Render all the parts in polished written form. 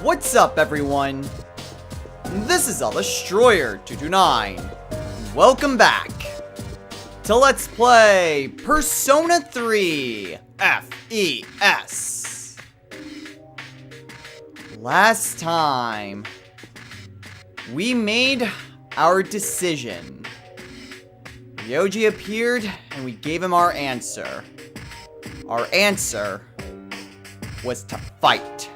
What's up, everyone? This is Destroyer229. Welcome back to Let's Play Persona 3 FES. Last time, we made our decision. Ryoji appeared, and we gave him our answer. Our answer was to fight.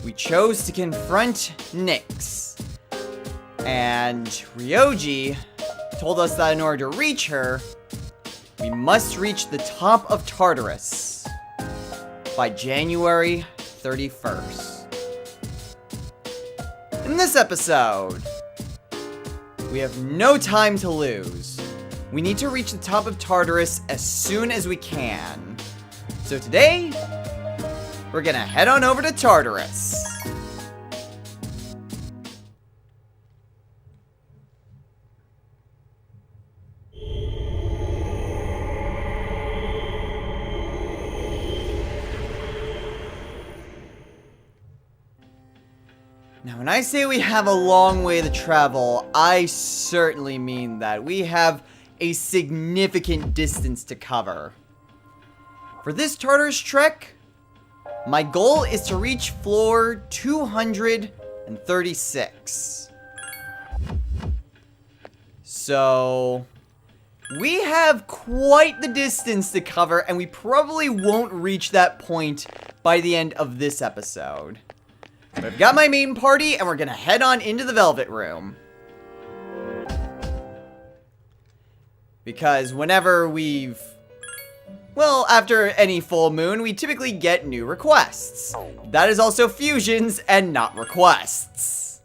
We chose to confront Nyx. And Ryoji told us that in order to reach her, we must reach the top of Tartarus by January 31st. In this episode, we have no time to lose. We need to reach the top of Tartarus as soon as we can. So today, we're gonna head on over to Tartarus. Now, when I say we have a long way to travel, I certainly mean that. We have a significant distance to cover. For this Tartarus trek, my goal is to reach floor 236. So, we have quite the distance to cover, and we probably won't reach that point by the end of this episode. But I've got my main party, and we're gonna head on into the Velvet Room. Because whenever after any full moon, we typically get new requests. That is also fusions and not requests.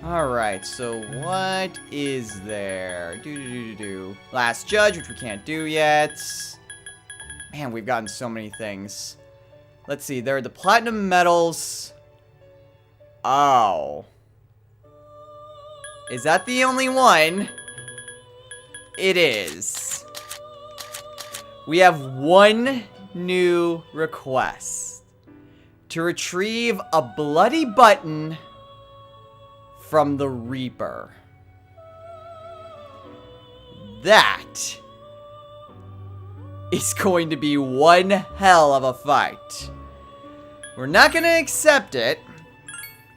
Alright, so what is there? Last Judge, which we can't do yet. Man, we've gotten so many things. Let's see, there are the platinum medals. Oh. Is that the only one? It is. We have one new request. To retrieve a bloody button from the Reaper. That is going to be one hell of a fight. We're not going to accept it.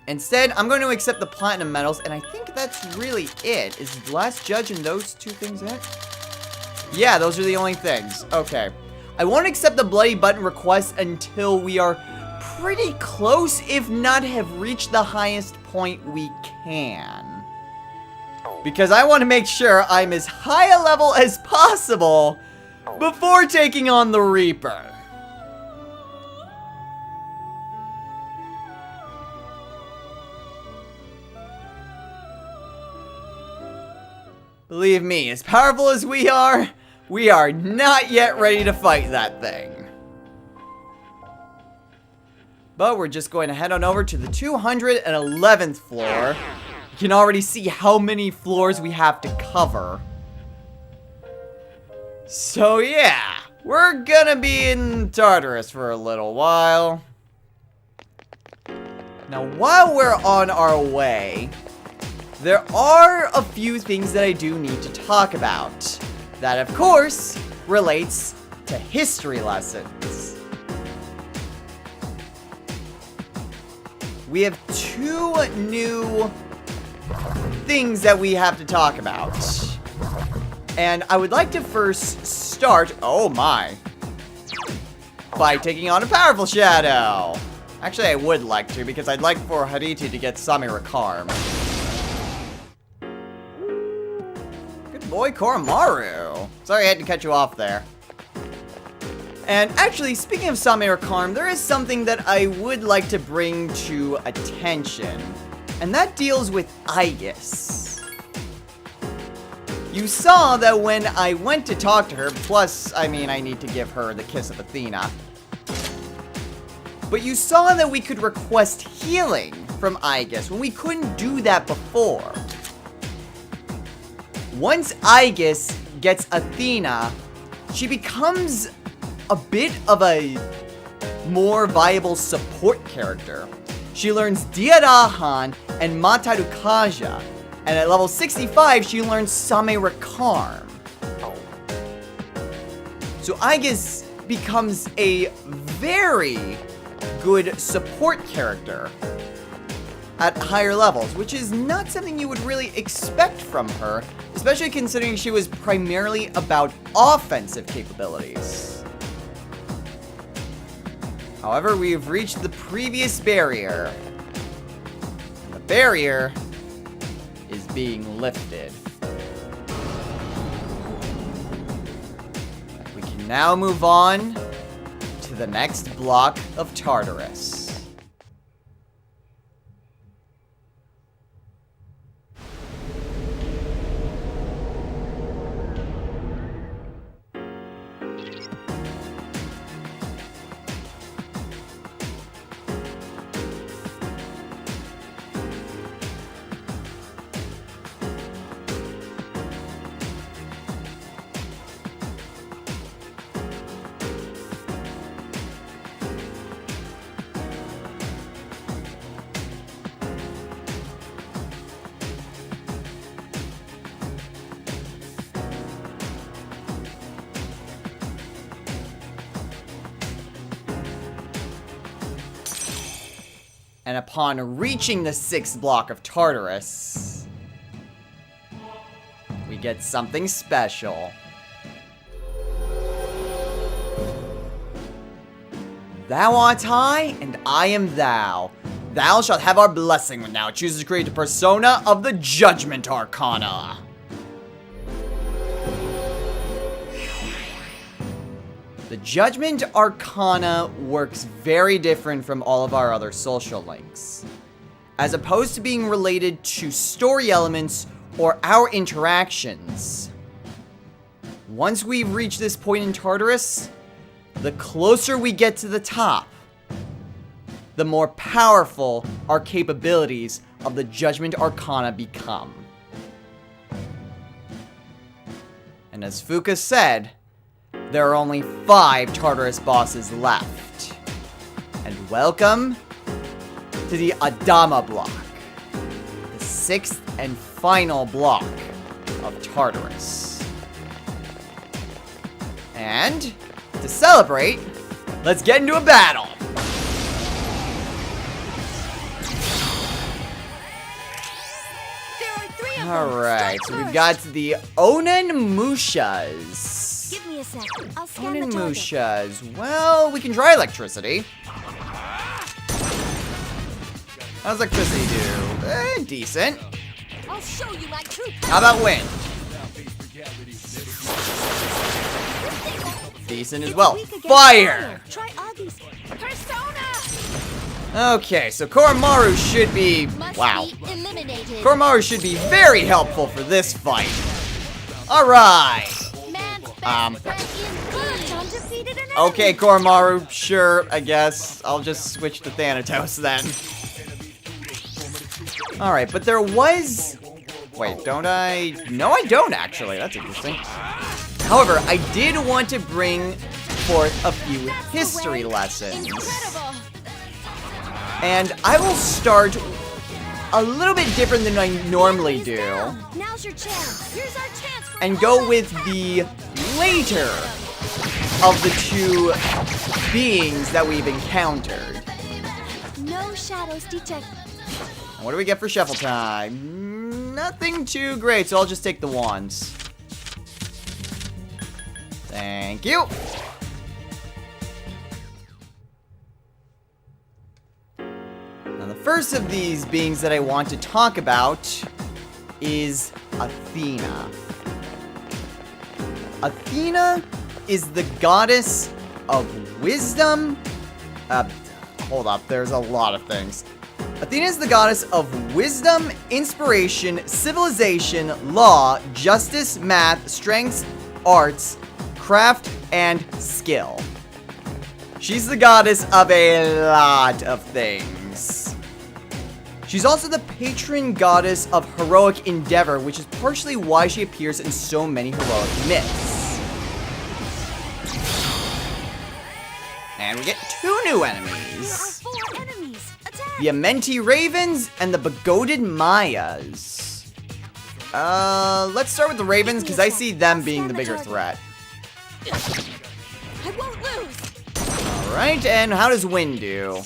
Instead, I'm going to accept the platinum medals, and I think that's really it. Is the Last Judge and those two things it? Yeah, those are the only things. Okay. I won't accept the bloody button request until we are pretty close, if not have reached the highest point we can. Because I want to make sure I'm as high a level as possible before taking on the Reaper. Believe me, as powerful as we are not yet ready to fight that thing. But we're just going to head on over to the 211th floor. You can already see how many floors we have to cover. So yeah, we're gonna be in Tartarus for a little while. Now, while we're on our way, there are a few things that I do need to talk about. That, of course, relates to history lessons. We have two new things that we have to talk about. And I would like to first start, oh my, by taking on a powerful shadow. Actually, I would like to, because I'd like for Hariti to get Samira Karm. Good boy, Koromaru. Sorry I had to cut you off there. And actually, speaking of Samira Karm, there is something that I would like to bring to attention. And that deals with Aegis. You saw that when I went to talk to her, plus, I mean, I need to give her the kiss of Athena. But you saw that we could request healing from Aegis when we couldn't do that before. Once Aegis gets Athena, she becomes a bit of a more viable support character. She learns Diadahan and Mataru Kaja, and at level 65, she learns Same Rakarm. So Aigis becomes a very good support character at higher levels, which is not something you would really expect from her, especially considering she was primarily about offensive capabilities. However, we've reached the previous barrier. And the barrier is being lifted. We can now move on to the next block of Tartarus. And upon reaching the 6th block of Tartarus, we get something special. Thou art I, and I am thou. Thou shalt have our blessing when thou chooses to create the persona of the Judgment Arcana. The Judgment Arcana works very different from all of our other social links. As opposed to being related to story elements or our interactions, once we reach this point in Tartarus, the closer we get to the top, the more powerful our capabilities of the Judgment Arcana become. And as Fuka said, there are only 5 Tartarus bosses left. And welcome to the Adama block, the 6th and final block of Tartarus. And to celebrate, let's get into a battle. Alright, so we've got the Onimushas. Give me a sec. I'll scan the target. Onimushas. Well, we can try electricity. How's electricity do? Decent. I'll show you my true power. How about wind? Decent as well. Fire! Try Augie's persona. Okay, so Koromaru should be... Wow. Koromaru should be very helpful for this fight. Alright. Okay, Koromaru, sure, I guess. I'll just switch to Thanatos then. Alright, but there was... Wait, don't I... No, I don't actually. That's interesting. However, I did want to bring forth a few history lessons. And I will start a little bit different than I normally do. Now's your chance. Here's our chance for and go with the later of the 2 beings that we've encountered. No shadows detected. What do we get for shuffle time? Nothing too great, so I'll just take the wands. Thank you. Now, the first of these beings that I want to talk about is Athena. Athena is the goddess of wisdom. Hold up, there's a lot of things. Athena is the goddess of wisdom, inspiration, civilization, law, justice, math, strength, arts, craft, and skill. She's the goddess of a lot of things. She's also the patron goddess of heroic endeavor, which is partially why she appears in so many heroic myths. And And we get 2 new There are enemies. 4 enemies. Attack. The Amenti Ravens and the Begodded Mayas. Let's start with the Ravens, because I see them being the bigger threat. I won't lose. Alright, and how does Wind do?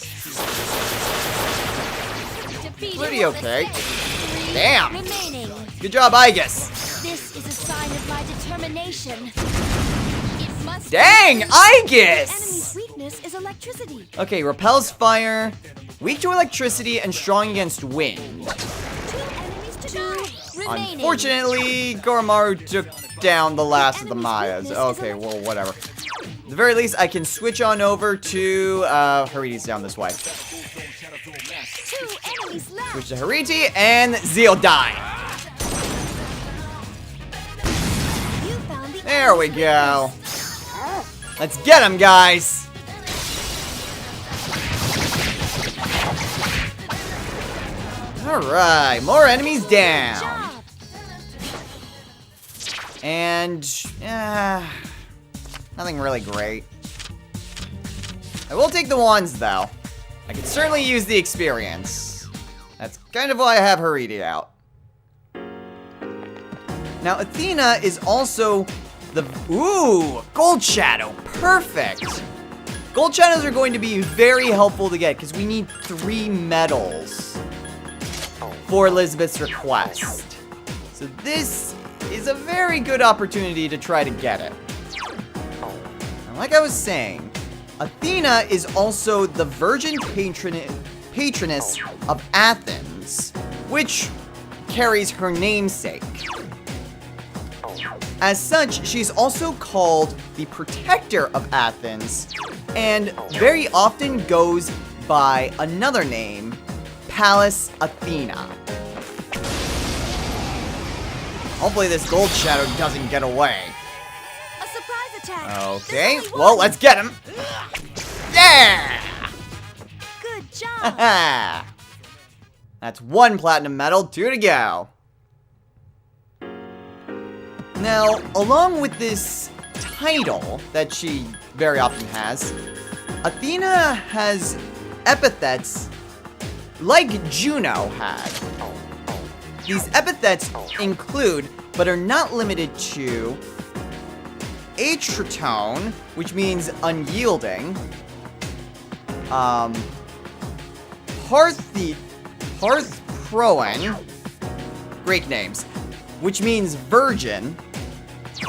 Defeated Pretty all the okay. same. 3 Damn. remaining. Good job, Aegis. This is a sign of my determination. It must Dang, be. The enemy's Aegis! weakness is electricity. Okay, repels fire, weak to electricity, and strong against wind. 2 enemies to die. Remaining. Unfortunately, Goromaru took down the last of the Mayas. Okay, well, whatever. At the very least, I can switch on over to, Hariti's down this way. 2 enemies left. Switch to Hariti, and Zeal die. You found the There we enemy's go. weakness. Let's get him, guys. Alright, more enemies down. Job. And, nothing really great. I will take the wands, though. I could certainly use the experience. That's kind of why I have Hariti out. Now, Athena is also the... Ooh, Gold Shadow. Perfect. Gold Shadows are going to be very helpful to get, because we need 3 medals for Elizabeth's request. So this is a very good opportunity to try to get it. And like I was saying, Athena is also the virgin patroness of Athens, which carries her namesake. As such, she's also called the protector of Athens, and very often goes by another name, Pallas Athena. Hopefully this Gold Shadow doesn't get away. A surprise attack. Okay, There's only well, one. let's get him. Yeah! Good job. Haha. That's 1 platinum medal, 2 to go. Now, along with this title that she very often has, Athena has epithets like Juno had. These epithets include, but are not limited to, atritone, which means unyielding, Parthproen, Greek names, which means virgin,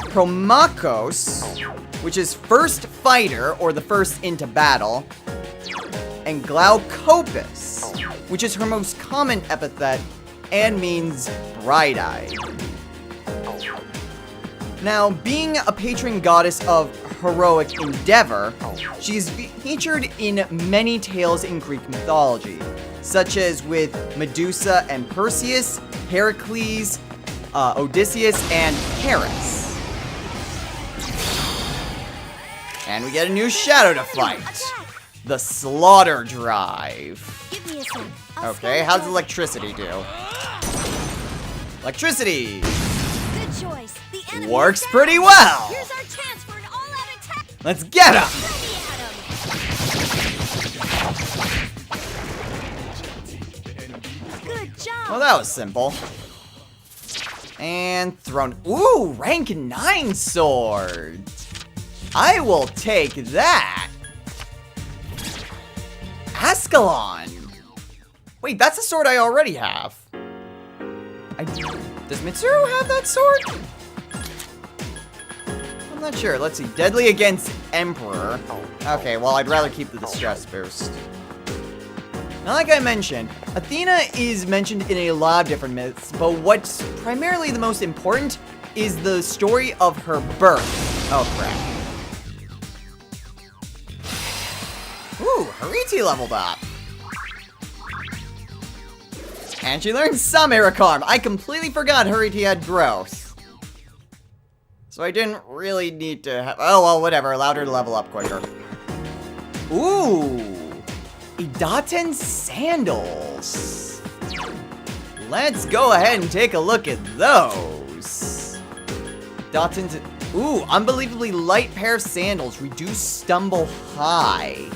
Promachos, which is first fighter, or the first into battle, and Glaucopis, which is her most common epithet and means bright-eyed. Now, being a patron goddess of heroic endeavor, she's featured in many tales in Greek mythology, such as with Medusa and Perseus, Heracles, Odysseus, and Paris. And we get a new shadow to fight. Attack. The Slaughter Drive. Give me a sec. I'll Okay, scan how's the- electricity do? Electricity! Good choice. The enemy Works is down. pretty well. Here's our chance for an all-out attack. Let's get him! Ready at 'em. Good job. Well, that was simple. And thrown. Ooh, rank 9 sword. I will take that. Ascalon. Wait, that's a sword I already have. Does Mitsuru have that sword? I'm not sure. Let's see. Deadly against Emperor. Okay, well, I'd rather keep the distress boost. Now, like I mentioned, Athena is mentioned in a lot of different myths, but what's primarily the most important is the story of her birth. Oh, crap. Ooh, Hariti leveled up. And she learned some Irakarm. I completely forgot Hariti had growth. So I didn't really need to have... Oh, well, whatever. Allowed her to level up quicker. Ooh. Idaten sandals. Let's go ahead and take a look at those. Ooh, unbelievably light pair of sandals. Reduce stumble high.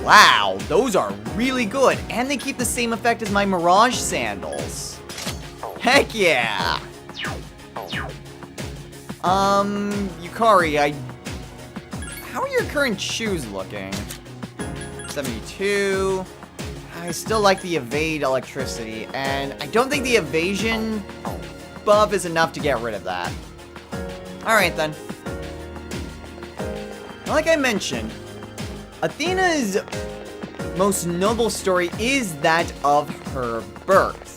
Wow, those are really good. And they keep the same effect as my Mirage sandals. Heck yeah. Yukari, how are your current shoes looking? 72. I still like the evade electricity, and I don't think the evasion buff is enough to get rid of that. Alright then. Like I mentioned, Athena's most noble story is that of her birth.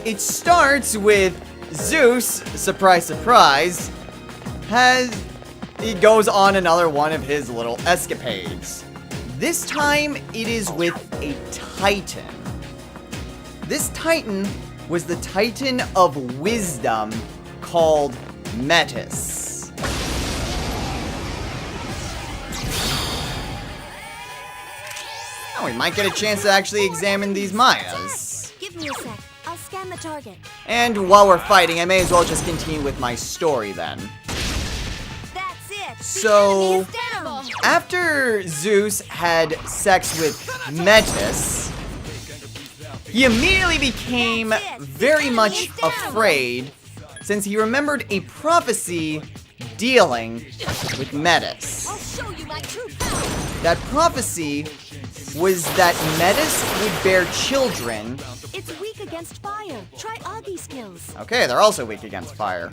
It starts with Zeus, surprise surprise, he goes on another one of his little escapades. This time, it is with a Titan. This Titan was the Titan of Wisdom called Metis. Oh, we might get a chance to actually examine these Mayas. Give me a sec. I'll scan the target. And while we're fighting, I may as well just continue with my story then. That's it. So, The enemy is down. after Zeus had sex with Metis, he immediately became very much afraid since he remembered a prophecy dealing with Metis. I'll show you my true power. That prophecy was that Metis would bear children. It's weak against fire. Try Augie skills. Okay, they're also weak against fire.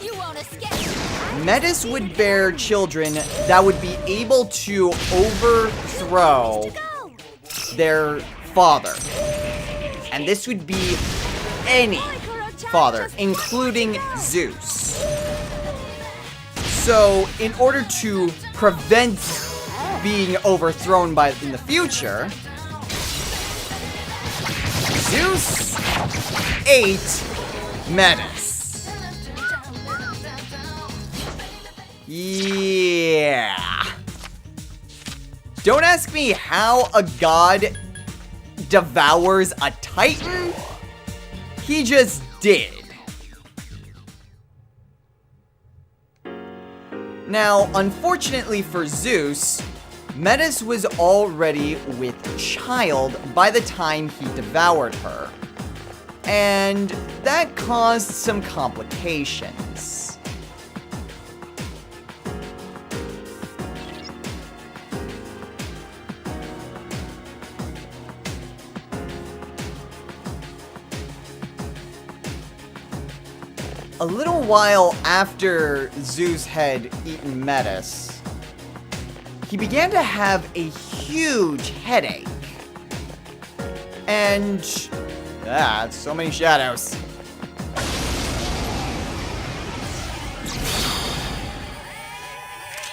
You won't escape. Metis would bear children that would be able to overthrow Go. their father. And this would be any father, including Zeus. So, in order to prevent being overthrown in the future, Zeus ate Metis. Yeah. Don't ask me how a god devours a Titan. He just did. Now, unfortunately for Zeus, Metis was already with child by the time he devoured her. And that caused some complications. A little while after Zeus had eaten Metis, he began to have a huge headache. And so many shadows.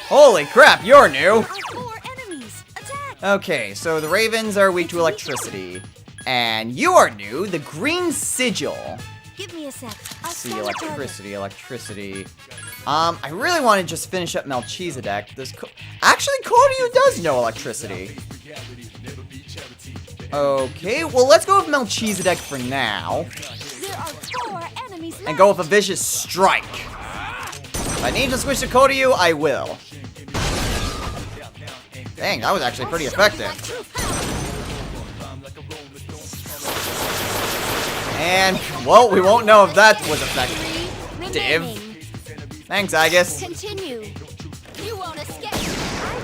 Holy crap, you're new! Our 4 enemies. Attack. Okay, so the ravens are weak to electricity. And you are new, the green sigil. Give me a sec. I'll See, scan the target. electricity. I really want to just finish up Melchizedek. Actually, Koryu does know electricity. Okay, well, let's go with Melchizedek for now. There are 4 enemies left. And go with a vicious strike. If I need to switch to Koryu, I will. Dang, that was actually pretty effective. And, well, we won't know if that was effective. Remaining. Thanks, Aegis. Continue. You won't escape.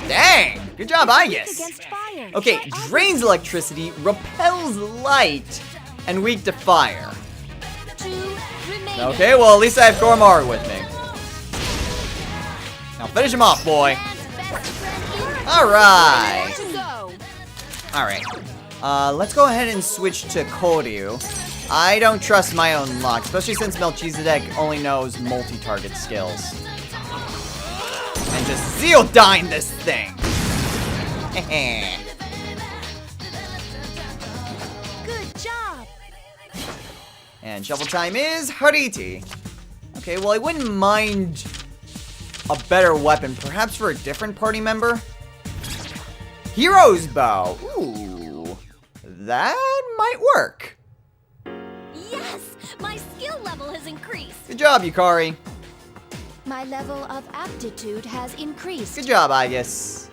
Dang! Good job, Weak Aegis. against fire. Okay, Try Augie. drains electricity, repels light, and weak to fire. 2 remaining. Okay, well, at least I have Koromaru with me. Now finish him off, boy. Man's best friend. Alright. To go. Alright. Let's go ahead and switch to Koryu. I don't trust my own luck, especially since Melchizedek only knows multi-target skills. And just Zeodyne this thing! Good job. And shuffle time is Hariti. Okay, well, I wouldn't mind a better weapon, perhaps for a different party member. Hero's Bow. Ooh, that might work. Yes, my skill level has increased. Good job, Yukari. My level of aptitude has increased. Good job, Aegis.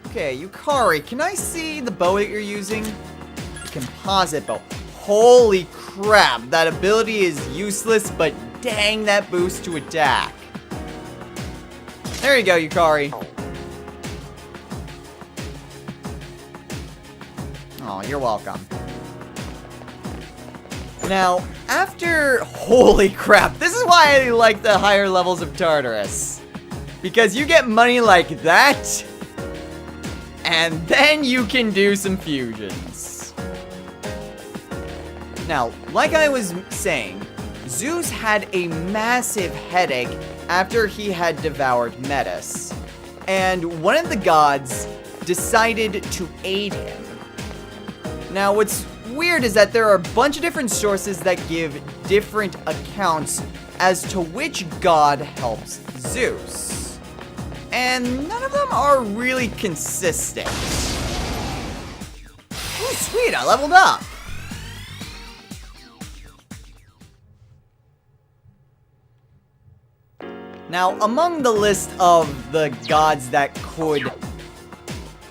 Okay, Yukari, can I see the bow that you're using? The composite bow. Holy crap, that ability is useless, but dang, that boost to attack. There you go, Yukari. Oh, you're welcome. Now, after... Holy crap, this is why I like the higher levels of Tartarus. Because you get money like that, and then you can do some fusions. Now, like I was saying, Zeus had a massive headache after he had devoured Metis. And one of the gods decided to aid him. Now, what's weird is that there are a bunch of different sources that give different accounts as to which god helps Zeus. And none of them are really consistent. Oh, sweet, I leveled up. Now, among the list of the gods that could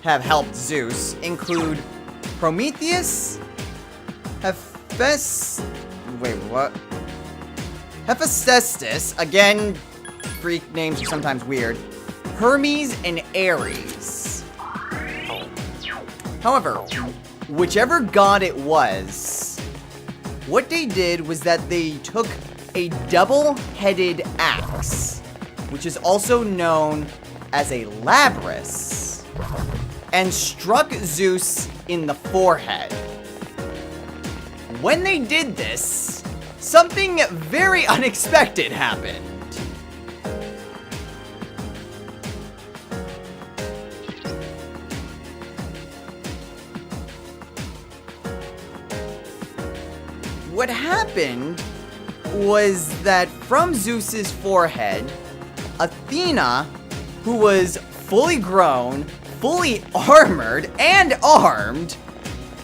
have helped Zeus include Prometheus, Hephaestus, again, Greek names are sometimes weird, Hermes, and Ares. However, whichever god it was, what they did was that they took a double-headed axe, which is also known as a labrys, and struck Zeus in the forehead. When they did this, something very unexpected happened. What happened was that from Zeus's forehead, Athena, who was fully grown, fully armored, and armed,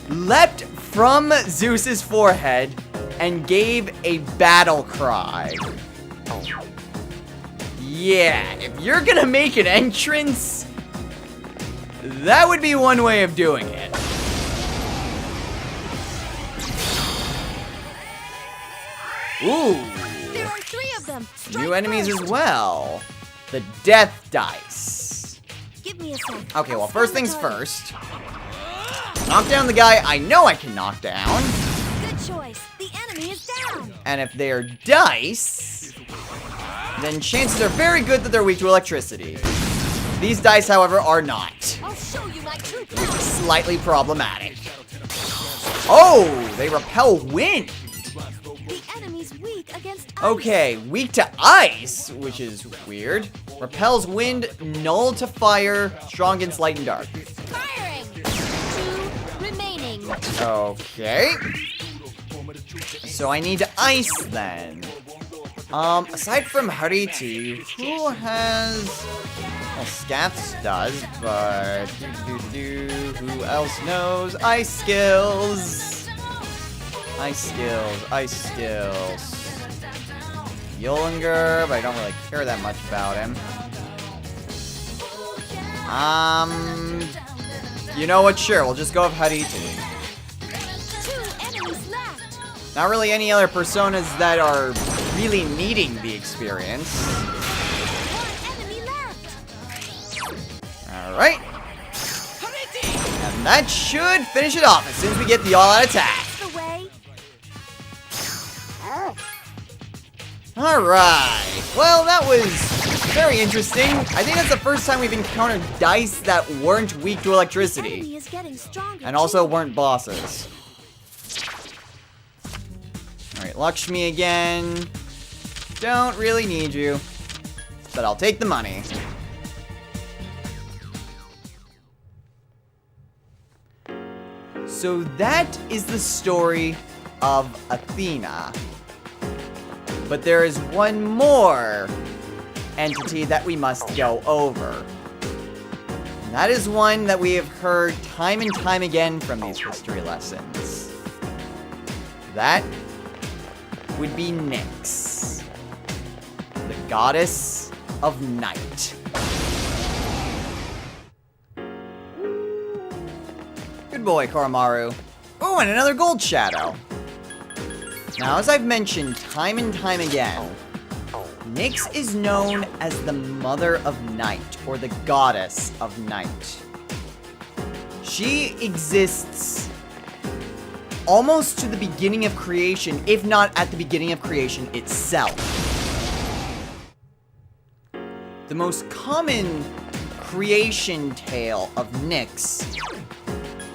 leapt from Zeus's forehead and gave a battle cry. Yeah, if you're gonna make an entrance, that would be one way of doing it. Ooh. There are 3 of them. Strike New enemies first. as well. The death dice. Give me a sec. Okay, well, I'll first find the things code. first. Knock down the guy I know I can knock down. Good choice. The enemy is down. And if they're dice, then chances are very good that they're weak to electricity. These dice, however, are not. I'll show you my true Which is power. slightly problematic. Oh, they repel wind. The enemy's weak against ice. Okay, weak to ice, which is weird. Repels wind, null to fire, strong against light and dark. Firing. 2 remaining. Okay. So I need ice then. Aside from Hariti, who has... Well, Scaths does, but... Who else knows? Ice skills! Ice skills. Yolinger, but I don't really care that much about him. You know what? Sure, we'll just go with Hariti. 2 enemies left. Not really any other personas that are really needing the experience. 1 enemy left. Alright. And that should finish it off as soon as we get the all-out attack. The way. Alright. Well, that was very interesting. I think that's the first time we've encountered dice that weren't weak to The electricity. enemy is getting stronger. And also too. weren't bosses. Alright, Lakshmi again. Don't really need you. But I'll take the money. So that is the story of Athena. But there is one more entity that we must go over. And that is one that we have heard time and time again from these history lessons. That would be Nyx, the goddess of night. Good boy, Koromaru. Oh, and another gold shadow. Now, as I've mentioned time and time again, Nyx is known as the Mother of Night, or the Goddess of Night. She exists almost to the beginning of creation, if not at the beginning of creation itself. The most common creation tale of Nyx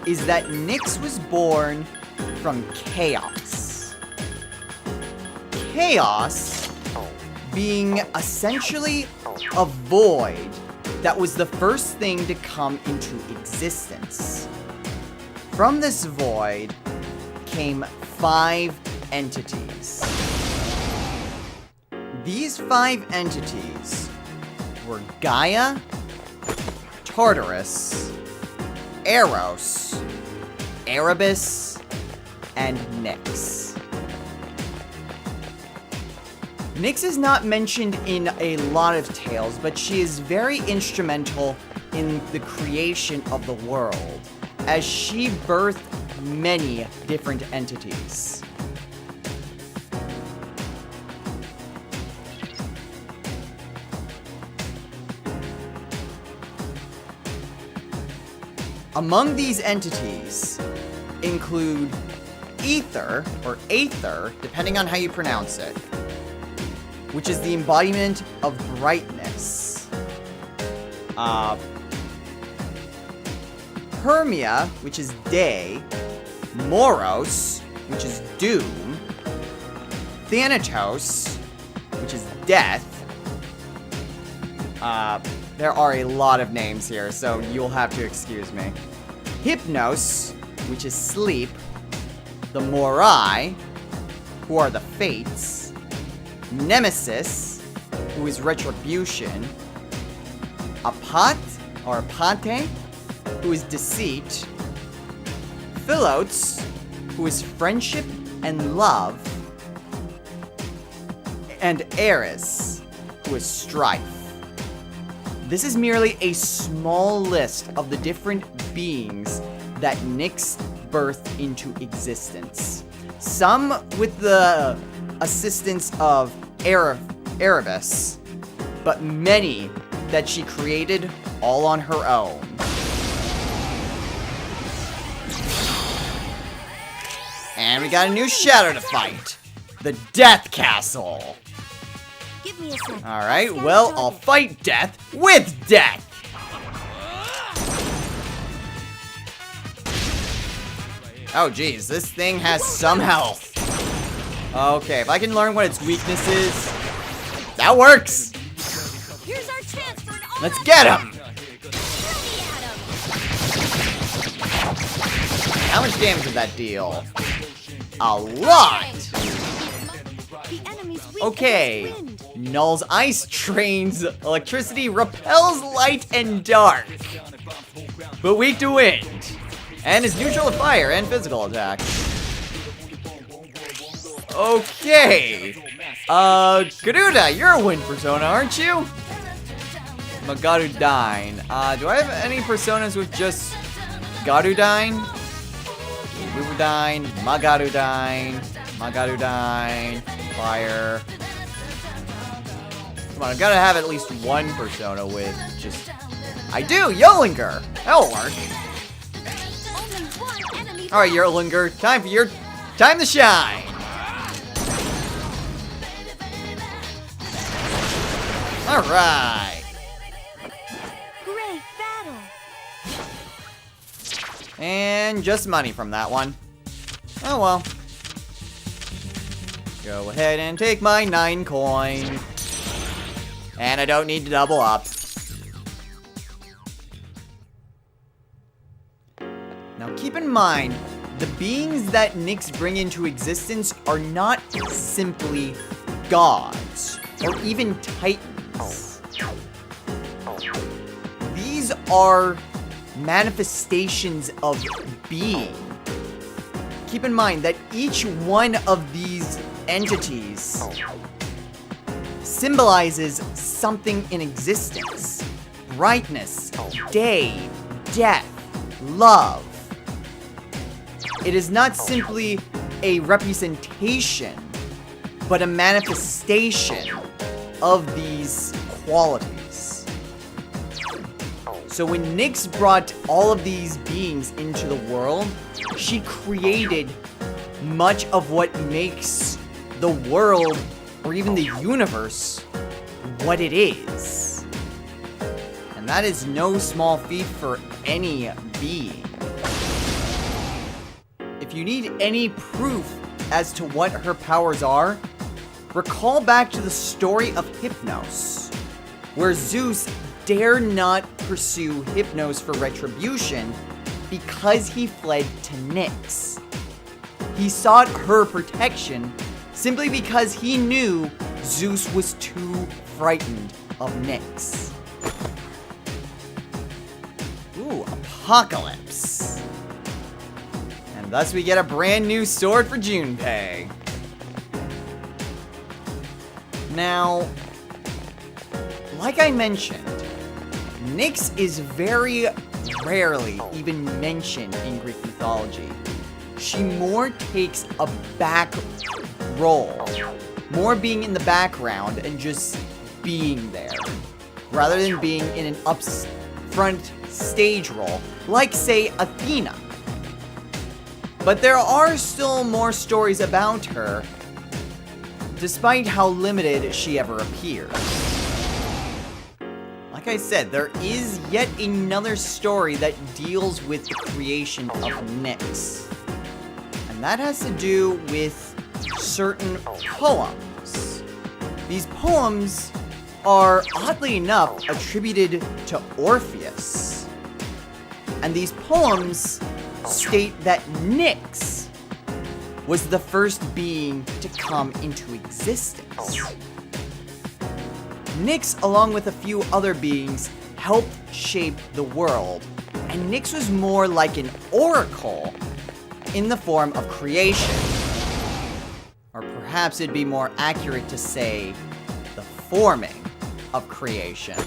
is that Nyx was born from chaos. Chaos being essentially a void that was the first thing to come into existence. From this void came 5 entities. These 5 entities were Gaia, Tartarus, Eros, Erebus, and Nyx. Nyx is not mentioned in a lot of tales, but she is very instrumental in the creation of the world, as she birthed many different entities. Among these entities include Ether, or Aether, depending on how you pronounce it, which is the embodiment of brightness. Hermia, which is day. Moros, which is doom. Thanatos, which is death. There are a lot of names here, so you'll have to excuse me. Hypnos, which is sleep. The Morai, who are the fates. Nemesis, who is retribution. Apat, or Apate, who is deceit. Philotes, who is friendship and love. And Eris, who is strife. This is merely a small list of the different beings that Nyx birthed into existence. Some with the assistance of Erebus, but many that she created all on her own. And we got a new shadow to fight. The Death Castle. Give me a second. Alright, well, I'll fight death with death! Oh geez, this thing has some health. Okay, if I can learn what its weakness is, that works! Here's our chance for an Let's get him! How much damage did that deal? A lot! The enemy's weak Okay, against wind. Null's ice trains electricity, repels light and dark, but weak to wind, and is neutral to fire and physical attacks. Okay, Garuda, you're a wind persona, aren't you? Magarudine. Do I have any personas with just Garudine? Garudine, Magarudine, fire. Come on, I've got to have at least one persona with just... I do! Yolinger! That'll work. Alright, Yolinger, time to shine! Alright! Great battle. And just money from that one. Oh well. Go ahead and take my 9 coin. And I don't need to double up. Now keep in mind, the beings that Nyx bring into existence are not simply gods, or even titans. These are manifestations of being. Keep in mind that each one of these entities symbolizes something in existence. Brightness, day, death, love. It is not simply a representation, but a manifestation of these qualities. So when Nyx brought all of these beings into the world, she created much of what makes the world, or even the universe, what it is. And that is no small feat for any being. If you need any proof as to what her powers are, recall back to the story of Hypnos, where Zeus dare not pursue Hypnos for retribution because he fled to Nyx. He sought her protection simply because he knew Zeus was too frightened of Nyx. Ooh, Apocalypse. And thus we get a brand new sword for Junpei. Now, like I mentioned, Nyx is very rarely even mentioned in Greek mythology. She more takes a back role, more being in the background and just being there, rather than being in an up-front stage role, like, say, Athena. But there are still more stories about her, despite how limited she ever appears. Like I said, there is yet another story that deals with the creation of Nyx. And that has to do with certain poems. These poems are, oddly enough, attributed to Orpheus. And these poems state that Nyx was the first being to come into existence. Nyx, along with a few other beings, helped shape the world, and Nyx was more like an oracle in the form of creation. Or perhaps it'd be more accurate to say the forming of creation.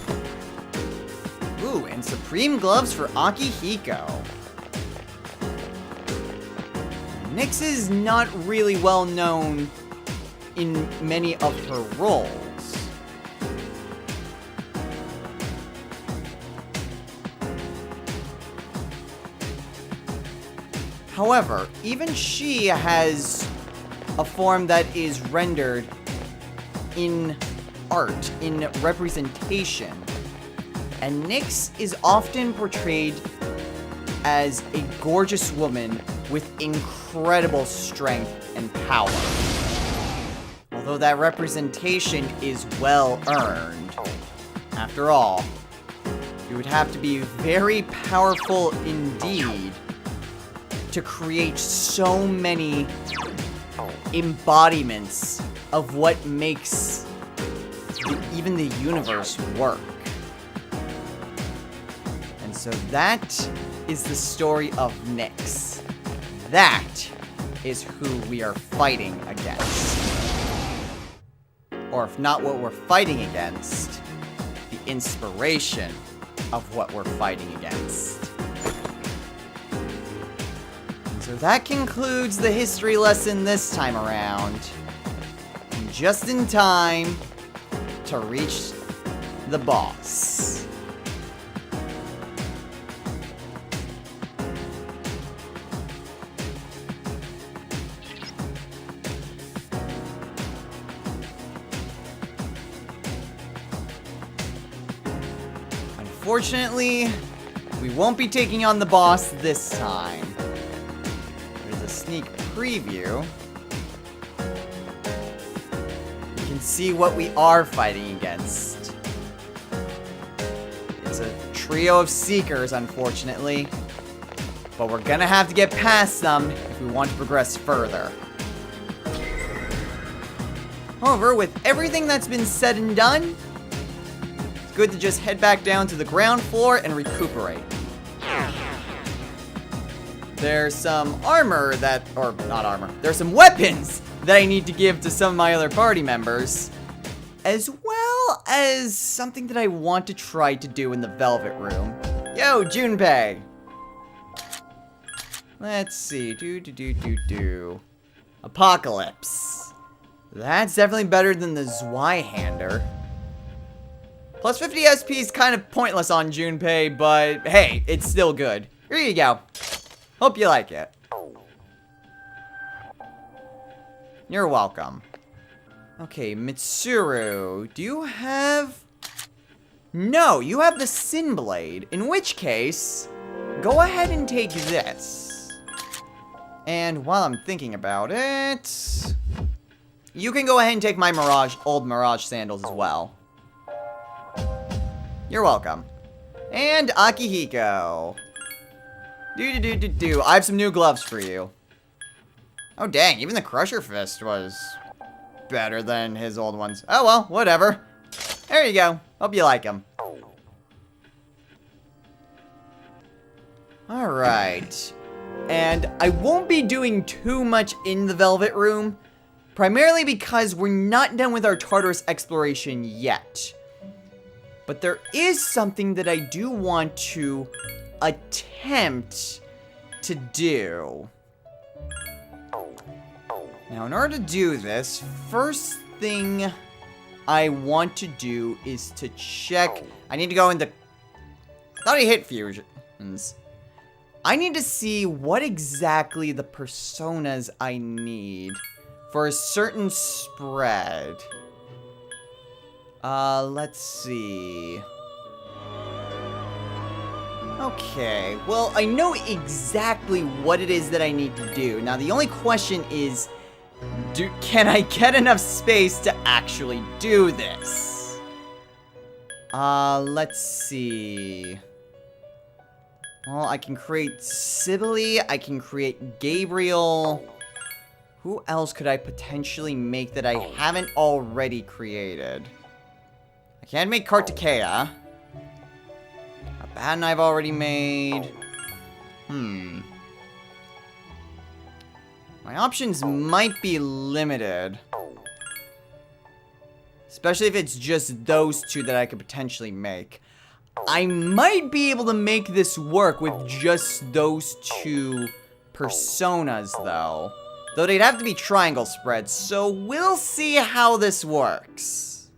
Ooh, and supreme gloves for Akihiko. Nyx is not really well known in many of her roles. However, even she has a form that is rendered in art, in representation. And Nyx is often portrayed as a gorgeous woman with incredible strength and power. Although that representation is well earned. After all, you would have to be very powerful indeed to create so many embodiments of what makes even the universe work. And so that is the story of Nyx. That is who we are fighting against. Or if not what we're fighting against, the inspiration of what we're fighting against. So that concludes the history lesson this time around. And just in time to reach the boss. Unfortunately, we won't be taking on the boss this time. There's a sneak preview. You can see what we are fighting against. It's a trio of Seekers, unfortunately. But we're gonna have to get past them if we want to progress further. However, with everything that's been said and done, it's good to just head back down to the ground floor and recuperate. There's some armor there's some weapons that I need to give to some of my other party members. as well as something that I want to try to do in the Velvet Room. Yo, Junpei! Let's see. Apocalypse. That's definitely better than the Zweihander. Plus 50 SP is kind of pointless on Junpei, but hey, it's still good. Here you go. Hope you like it. You're welcome. Okay, Mitsuru, do you have... No, you have the Sin Blade, in which case, go ahead and take this. And while I'm thinking about it, you can go ahead and take my old Mirage sandals as well. You're welcome. And Akihiko. I have some new gloves for you. Oh dang, even the Crusher Fist was better than his old ones. Oh well, whatever. There you go. Hope you like them. Alright. And I won't be doing too much in the Velvet Room, primarily because we're not done with our Tartarus exploration yet. But there is something that I do want to attempt to do. Now, in order to do this, first thing I want to do is to check. I need to go into... I thought I hit fusions. I need to see what exactly the personas I need for a certain spread. Let's see. Okay, well, I know exactly what it is that I need to do. Now, the only question is, can I get enough space to actually do this? Let's see. Well, I can create Sibylle, I can create Gabriel. Who else could I potentially make that I haven't already created? I can't make Kartikeya. Abaddon I've already made. My options might be limited. Especially if it's just those two that I could potentially make. I might be able to make this work with just those two personas, though. Though they'd have to be triangle spreads, so we'll see how this works.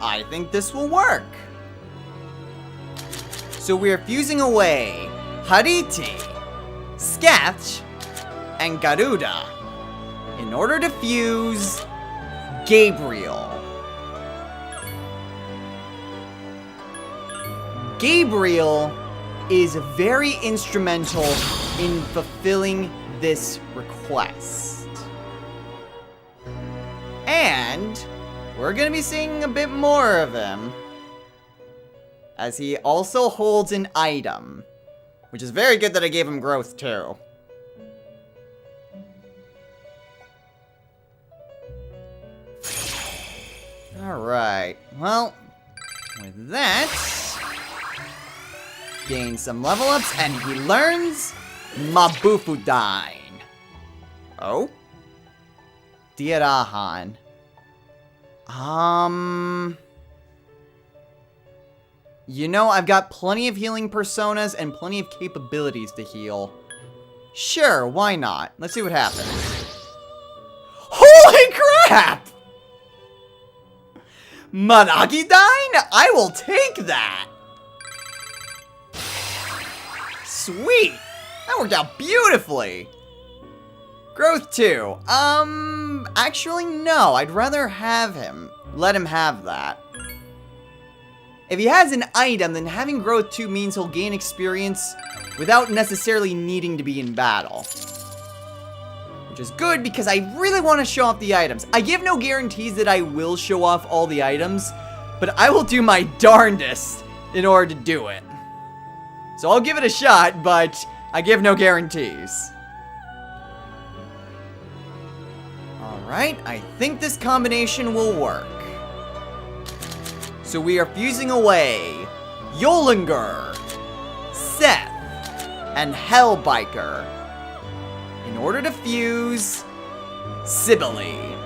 I think this will work. So we're fusing away Hariti, Sketch, and Garuda in order to fuse Gabriel. Gabriel is very instrumental in fulfilling this request. And we're gonna be seeing a bit more of him, as he also holds an item, which is very good that I gave him growth too. Alright, well, with that, gain some level ups, and he learns Mabufudine. Oh? Diarahan. You know, I've got plenty of healing personas and plenty of capabilities to heal. Sure, why not? Let's see what happens. Holy crap! Managidine? I will take that! Sweet! That worked out beautifully! Growth 2. Actually, no. I'd rather have him. Let him have that. If he has an item, then having growth 2 means he'll gain experience without necessarily needing to be in battle. Which is good because I really want to show off the items. I give no guarantees that I will show off all the items, but I will do my darndest in order to do it. So I'll give it a shot, but I give no guarantees. Alright, I think this combination will work. So we are fusing away Yolinger, Seth, and Hellbiker in order to fuse Sibylle.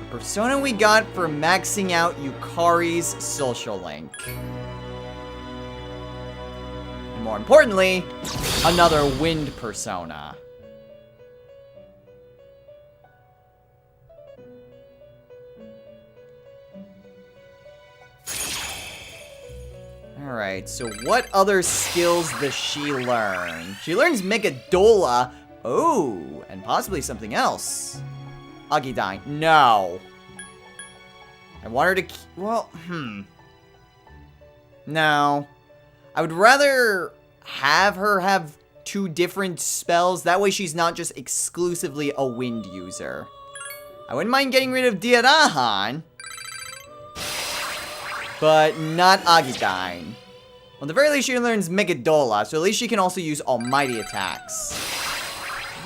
persona we got for maxing out Yukari's social link. And more importantly, another wind persona. Alright, so what other skills does she learn? She learns Megadola. Oh, and possibly something else. Agidine. No. I want her to... Well, No. I would rather have her have 2 different spells. That way she's not just exclusively a wind user. I wouldn't mind getting rid of Diarahan, but not Agidine. Well, at the very least, she learns Megadola, so at least she can also use Almighty attacks.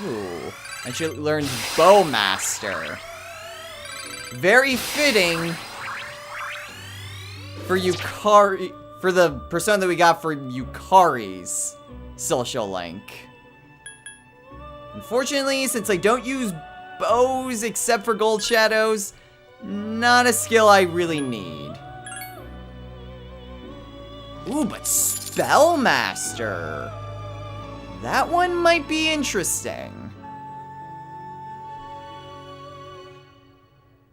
Ooh. And she learns Bowmaster. Very fitting for Yukari, for the persona that we got for Yukari's social link. Unfortunately, since I don't use bows except for Gold Shadows, not a skill I really need. Ooh, but Spellmaster. That one might be interesting.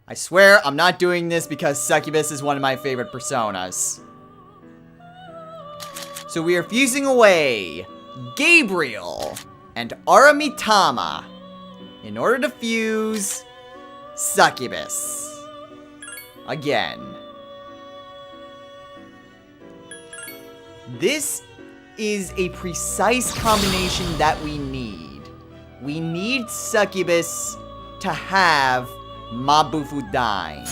I swear I'm not doing this because Succubus is one of my favorite personas. So we are fusing away Gabriel and Aramitama in order to fuse Succubus. Again. This is a precise combination that we need. We need Succubus to have Mabufudine.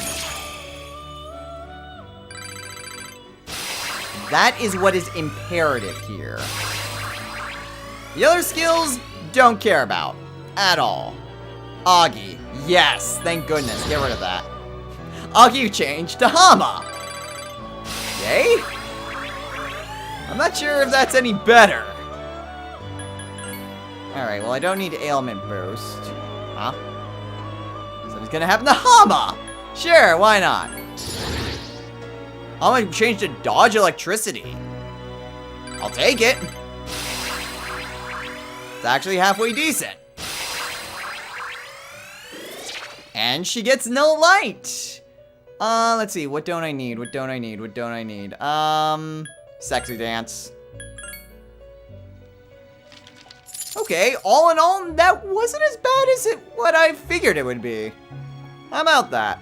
That is what is imperative here. The other skills, don't care about. At all. Augie. Yes, thank goodness. Get rid of that. Augie changed to Hama. Yay? I'm not sure if that's any better. Alright, well I don't need ailment boost. Huh? So it's gonna happen to Hama! Sure, why not? Hama changed to dodge electricity. I'll take it. It's actually halfway decent. And she gets no light. Let's see, what don't I need? What don't I need? What don't I need? Sexy dance. Okay, all in all, that wasn't as bad as what I figured it would be. How about that?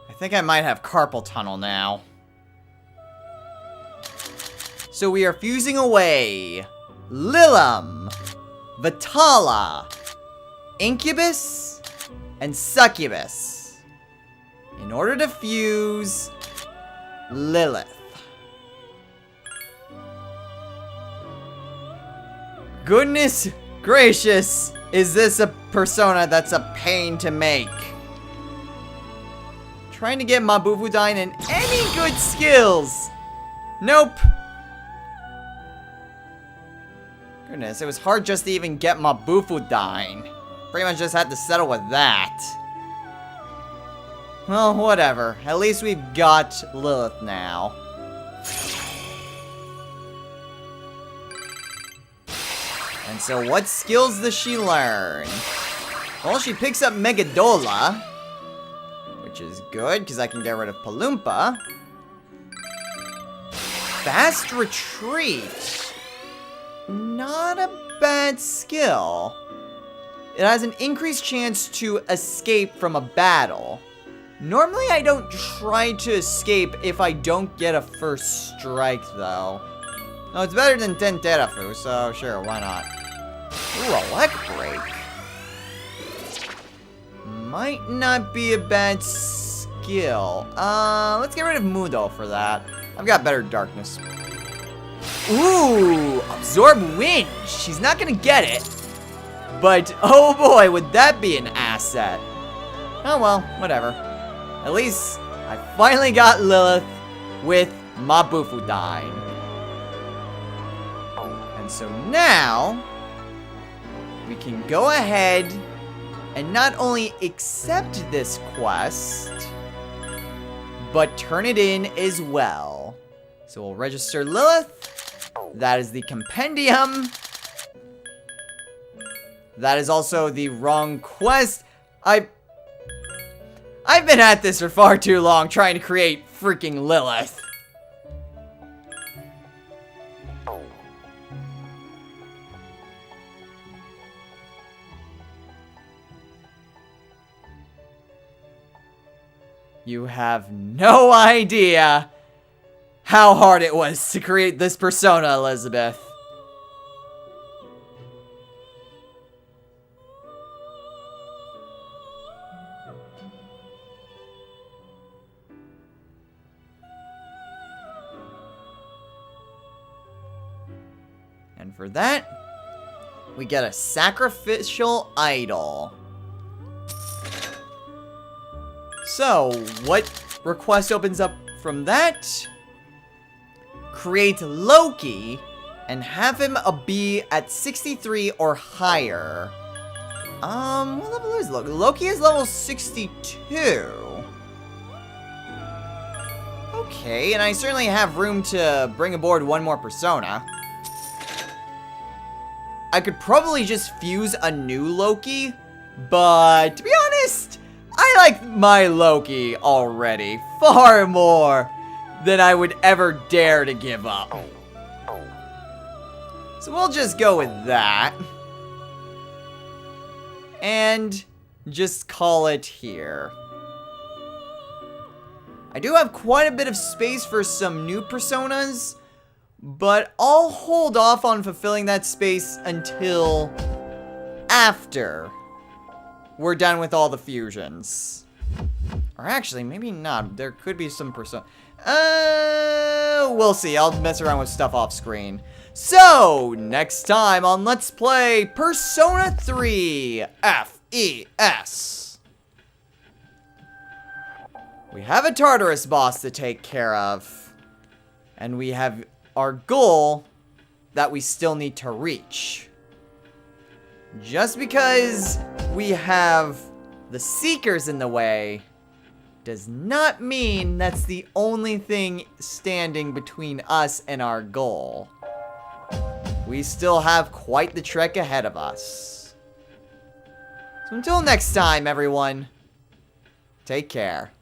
I think I might have carpal tunnel now. So we are fusing away Lilim, Vitala, Incubus, and Succubus in order to fuse Lilith. Goodness gracious, is this a persona that's a pain to make? Trying to get Mabufudine in any good skills. Nope. Goodness, it was hard just to even get Mabufudine. Pretty much just had to settle with that. Well, whatever. At least we've got Lilith now. And so what skills does she learn? Well, she picks up Megadola, which is good because I can get rid of Palumpa. Fast Retreat. Not a bad skill. It has an increased chance to escape from a battle. Normally, I don't try to escape if I don't get a first strike, though. No, it's better than Tenterafu, so sure, why not? Ooh, Elect Break. Might not be a bad skill. Let's get rid of Mudo for that. I've got better darkness. Ooh, Absorb Wind. She's not gonna get it. But, oh boy, would that be an asset. Oh well, whatever. At least, I finally got Lilith with Mabufudine. And so now, we can go ahead and not only accept this quest, but turn it in as well. So we'll register Lilith. That is the compendium. That is also the wrong quest. I've been at this for far too long trying to create freaking Lilith. You have no idea how hard it was to create this persona, Elizabeth. And for that, we get a sacrificial idol. So, what request opens up from that? Create Loki and have him be at 63 or higher. What level is Loki? Loki is level 62. Okay, and I certainly have room to bring aboard one more persona. I could probably just fuse a new Loki, but to be honest, I like my Loki already far more than I would ever dare to give up. So we'll just go with that. And just call it here. I do have quite a bit of space for some new personas, but I'll hold off on fulfilling that space until after we're done with all the fusions. Or actually, maybe not. There could be some persona. We'll see. I'll mess around with stuff off screen. So, next time on Let's Play Persona 3 FES. We have a Tartarus boss to take care of. And we have our goal that we still need to reach. Just because we have the Seekers in the way does not mean that's the only thing standing between us and our goal. We still have quite the trek ahead of us. So until next time, everyone, take care.